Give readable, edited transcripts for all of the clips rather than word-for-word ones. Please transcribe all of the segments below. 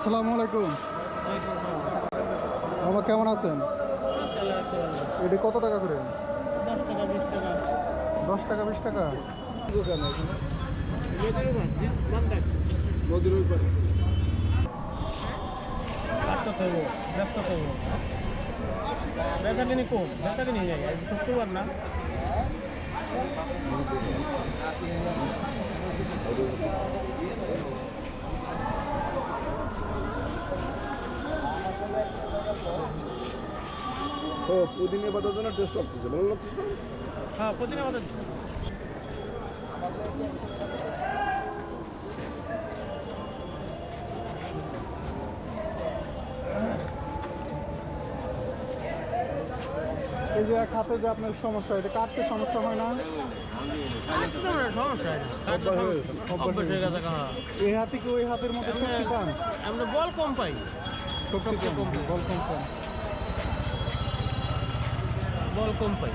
আসসালামু আলাইকুম। বাবা কেমন আছেন? এটা কত টাকা করে? 10 টাকা 20 টাকা। নদীর ওই পারে না ও পুদিনা বাদার জন্য টেস্ট লাগতেছে, ভালো লাগতেছে। হ্যাঁ পুদিনা বাদার এই যে এক হাতে যে আপনার সমস্যা, এটা কাটতে সমস্যা হয় না? এই হাতে কি ওই হাতের মতো শক্তি পান? আমরা বল কম পাই, শক্তি কম, বল কম পান। বল কম পাই।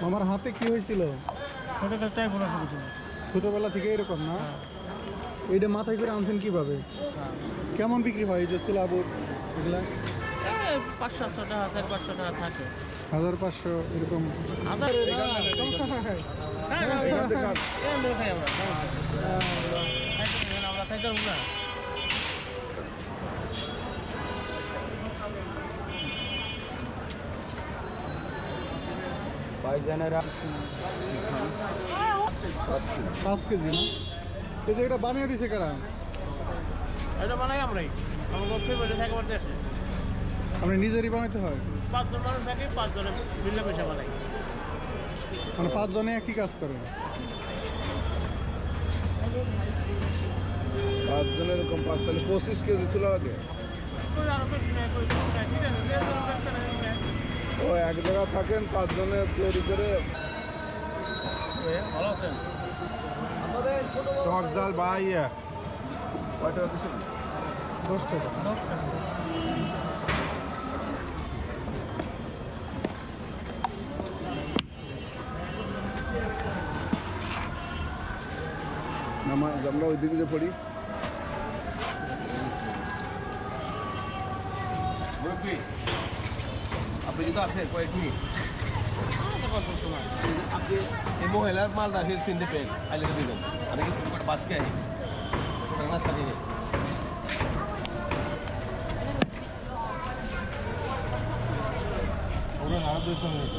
আমার হাতে কি হয়েছিল? ছোটবেলা থেকে এরকম না? এইটা মাথায় করে আনছেন কিভাবে? কেমন বিক্রি হয় এই যে সোলাবুট এগুলা? 500-700 টাকা, 400-500 টাকা থাকে। 1500 এরকম। পাঁচ কেজি না? এই যে এটা বানিয়ে দিছে কারা? এটা বানাই আমরাই। আপনি নিজেরই বানাইতে হয়? 5 জন মানুষ থাকে, 5 জনে মিলে মিশে বানাই। মানে 5 জনে একই কাজ করে? 5 জনের এরকম 5, তাহলে 25 কেজি ছিল আগে। ও এক জায়গায় থাকেন 5 জনে তৈরি করে। ভালো আছেন? টক ডাল ভাই কয় টাকা দিচ্ছেন? 10 টাকা। আমরা ওই দিকে যে পড়ি আপনি কিন্তু আছেন কয়েক মিনিট, আপনি এই মহিলার মালদা হিল কিনতে পেন আইলে দিবেন, আমি কিন্তু ছোটো করে বাঁচকে আনি নাস্তা দিয়ে ওরা না 200 মিনিট।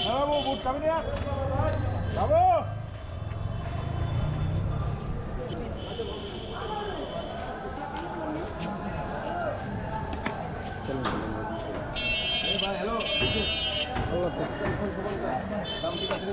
বাবু বুট খাবি না বাবু? হ্যালো দাম ঠিক আছে?